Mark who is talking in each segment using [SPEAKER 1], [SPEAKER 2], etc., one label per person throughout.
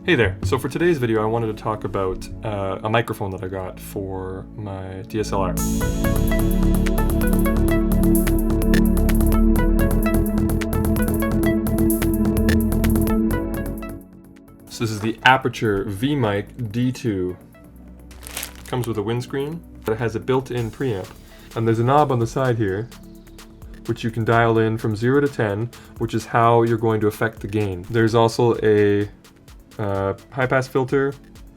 [SPEAKER 1] Hey there, so for today's video I wanted to talk about a microphone that I got for my DSLR. So this is the Aputure V-Mic D2. Comes with a windscreen, but it has a built-in preamp. And there's a knob on the side here, which you can dial in from 0 to 10, which is how you're going to affect the gain. There's also a high-pass filter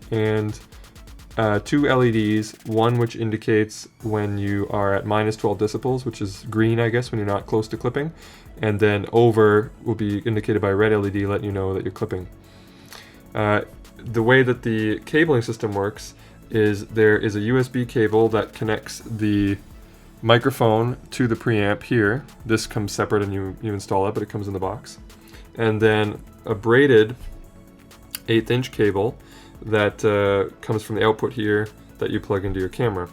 [SPEAKER 1] and two LEDs, one which indicates when you are at minus 12 decibels, which is green, I guess, when you're not close to clipping, and then over will be indicated by a red LED letting you know that you're clipping. The way that the cabling system works is there is a USB cable that connects the microphone to the preamp here. This comes separate and you install it, but it comes in the box. And then a braided 1/8" cable that comes from the output here that you plug into your camera.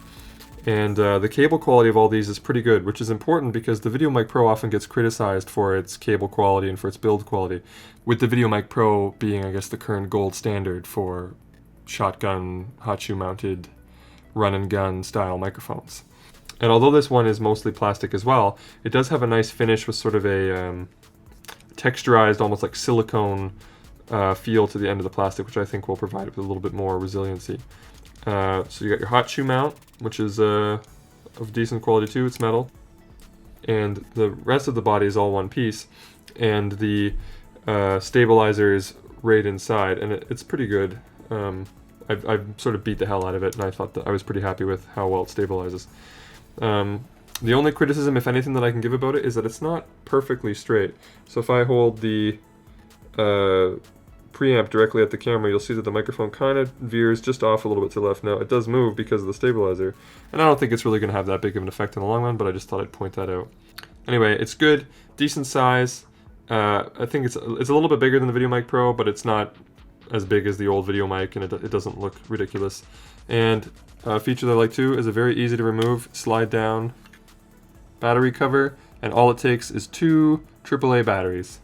[SPEAKER 1] And the cable quality of all these is pretty good, which is important because the VideoMic Pro often gets criticized for its cable quality and for its build quality, with the VideoMic Pro being, I guess, the current gold standard for shotgun, hot shoe mounted, run and gun style microphones. And although this one is mostly plastic as well, it does have a nice finish with sort of a texturized, almost like silicone feel to the end of the plastic, which I think will provide it with a little bit more resiliency. So you got your hot shoe mount, which is of decent quality too, it's metal. And the rest of the body is all one piece. And the stabilizer is right inside, and it's pretty good. I've sort of beat the hell out of it, and I thought that I was pretty happy with how well it stabilizes. The only criticism, if anything, that I can give about it is that it's not perfectly straight. So if I hold the preamp directly at the camera, you'll see that the microphone kind of veers just off a little bit to the left. Now, it does move because of the stabilizer, and I don't think it's really going to have that big of an effect in the long run, but I just thought I'd point that out. Anyway, it's good, decent size. I think it's a little bit bigger than the VideoMic Pro, but it's not as big as the old VideoMic, and it doesn't look ridiculous. And a feature that I like too is a very easy to remove, slide down battery cover, and all it takes is 2 AAA batteries.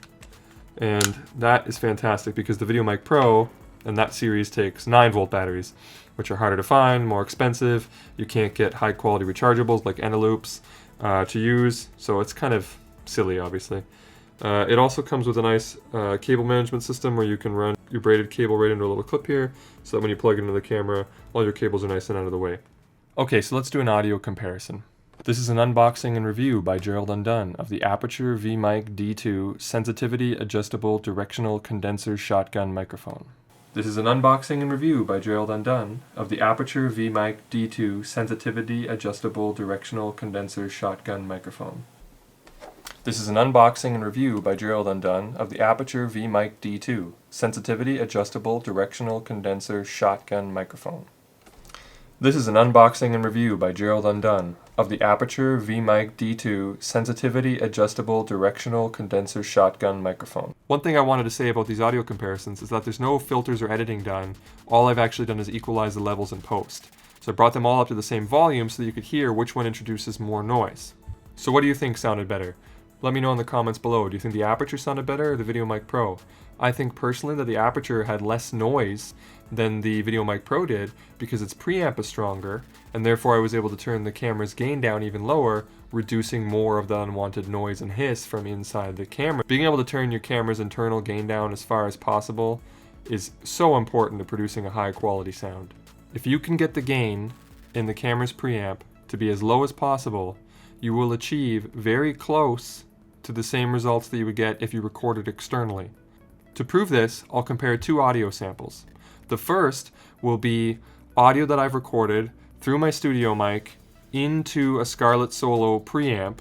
[SPEAKER 1] And that is fantastic because the VideoMic Pro and that series takes 9-volt batteries, which are harder to find, more expensive. You can't get high quality rechargeables like Eneloops to use, so it's kind of silly, obviously. It also comes with a nice cable management system where you can run your braided cable right into a little clip here, so that when you plug it into the camera, all your cables are nice and out of the way. Okay, so let's do an audio comparison. This is an unboxing and review by Gerald Undone of the Aputure V-Mic D2 Sensitivity Adjustable Directional Condenser Shotgun Microphone. This is an unboxing and review by Gerald Undone of the Aputure V-Mic D2 Sensitivity Adjustable Directional Condenser Shotgun Microphone. This is an unboxing and review by Gerald Undone of the Aputure V-Mic D2 Sensitivity Adjustable Directional Condenser Shotgun Microphone. This is an unboxing and review by Gerald Undone of the Aputure V-Mic D2 Sensitivity Adjustable Directional Condenser Shotgun Microphone. One thing I wanted to say about these audio comparisons is that there's no filters or editing done. All I've actually done is equalize the levels in post. So I brought them all up to the same volume so that you could hear which one introduces more noise. So what do you think sounded better? Let me know in the comments below. Do you think the Aputure sounded better or the VideoMic Pro? I think personally that the Aputure had less noise than the VideoMic Pro did because its preamp is stronger, and therefore I was able to turn the camera's gain down even lower, reducing more of the unwanted noise and hiss from inside the camera. Being able to turn your camera's internal gain down as far as possible is so important to producing a high quality sound. If you can get the gain in the camera's preamp to be as low as possible, you will achieve very close to the same results that you would get if you recorded externally. To prove this, I'll compare 2 audio samples. The first will be audio that I've recorded through my studio mic into a Scarlett Solo preamp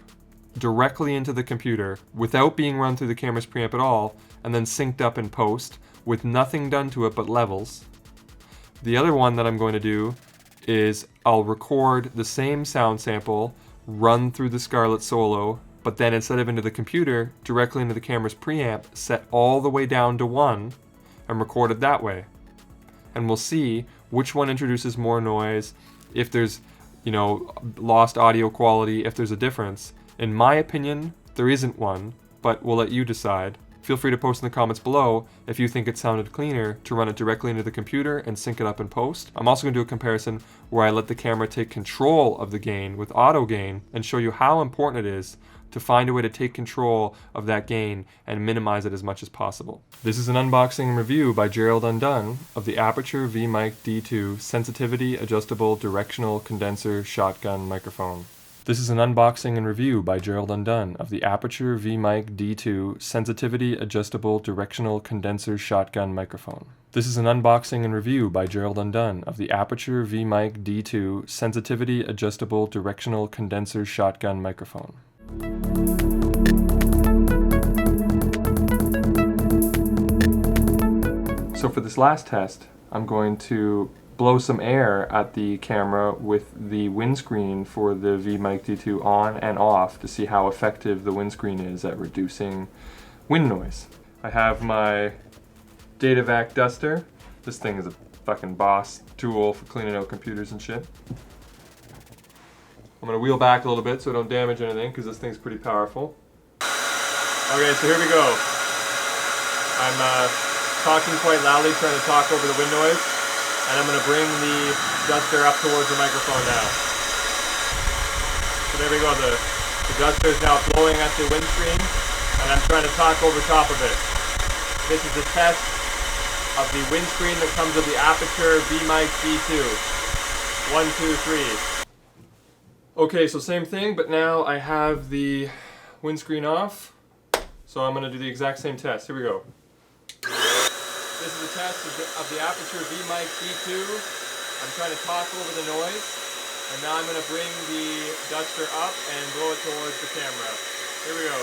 [SPEAKER 1] directly into the computer without being run through the camera's preamp at all, and then synced up in post with nothing done to it but levels. The other one that I'm going to do is I'll record the same sound sample run through the Scarlett Solo, but then instead of into the computer, directly into the camera's preamp, set all the way down to 1 and record it that way. And we'll see which one introduces more noise, if there's, lost audio quality, if there's a difference. In my opinion, there isn't one, but we'll let you decide. Feel free to post in the comments below if you think it sounded cleaner to run it directly into the computer and sync it up in post. I'm also going to do a comparison where I let the camera take control of the gain with auto gain and show you how important it is to find a way to take control of that gain and minimize it as much as possible. This is an unboxing and review by Gerald Undone of the Aputure V-Mic D2 Sensitivity Adjustable Directional Condenser Shotgun Microphone. This is an unboxing and review by Gerald Undone of the Aputure V-Mic D2 Sensitivity Adjustable Directional Condenser Shotgun Microphone. This is an unboxing and review by Gerald Undone of the Aputure V-Mic D2 Sensitivity Adjustable Directional Condenser Shotgun Microphone. So for this last test, I'm going to blow some air at the camera with the windscreen for the V-Mic D2 on and off to see how effective the windscreen is at reducing wind noise. I have my DataVac duster. This thing is a fucking boss tool for cleaning out computers and shit. I'm gonna wheel back a little bit so I don't damage anything because this thing's pretty powerful. Okay, so here we go. I'm talking quite loudly, trying to talk over the wind noise, and I'm gonna bring the duster up towards the microphone now. So there we go, the duster is now blowing at the windscreen, and I'm trying to talk over top of it. This is a test of the windscreen that comes with the Aputure V-Mic D2. 1, 2, 3. Okay, so same thing, but now I have the windscreen off, so I'm going to do the exact same test. Here we go. This is a test of the Aputure V-Mic D2. I'm trying to talk over the noise, and now I'm going to bring the duster up and blow it towards the camera. Here we go.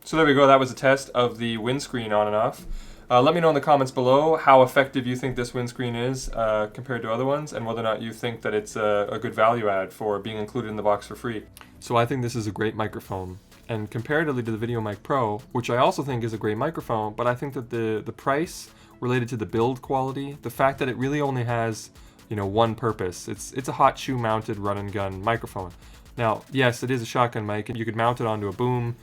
[SPEAKER 1] So there we go, that was a test of the windscreen on and off. Let me know in the comments below how effective you think this windscreen is compared to other ones, and whether or not you think that it's a good value add for being included in the box for free. So I think this is a great microphone, and comparatively to the VideoMic Pro, which I also think is a great microphone, but I think that the price related to the build quality, the fact that it really only has, you know, one purpose. It's a hot shoe mounted run and gun microphone. Now, yes, it is a shotgun mic, and you could mount it onto a boom,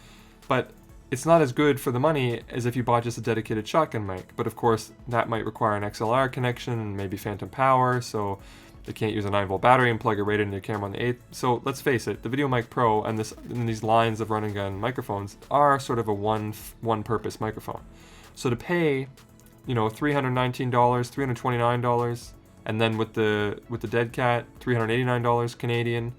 [SPEAKER 1] but it's not as good for the money as if you bought just a dedicated shotgun mic. But of course, that might require an XLR connection and maybe phantom power, so they can't use a 9-volt battery and plug it right into your camera on the 8th. So let's face it, the VideoMic Pro and these lines of run and gun microphones are sort of a one-purpose microphone. So to pay, you know, $319, $329, and then with the dead cat, $389 Canadian,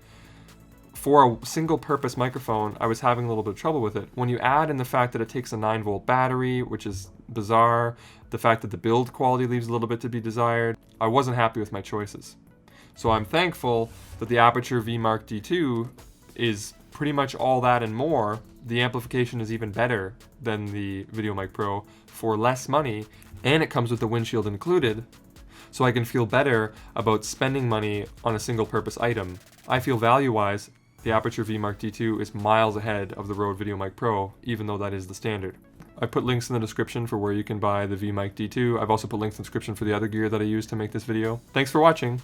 [SPEAKER 1] for a single purpose microphone, I was having a little bit of trouble with it. When you add in the fact that it takes a 9-volt battery, which is bizarre, the fact that the build quality leaves a little bit to be desired, I wasn't happy with my choices. So I'm thankful that the Aputure V-Mic D2 is pretty much all that and more. The amplification is even better than the VideoMic Pro for less money, and it comes with the windshield included, so I can feel better about spending money on a single purpose item. I feel value-wise, the Aputure V-Mic D2 is miles ahead of the Rode VideoMic Pro, even though that is the standard. I put links in the description for where you can buy the V-Mic D2. I've also put links in the description for the other gear that I use to make this video. Thanks for watching!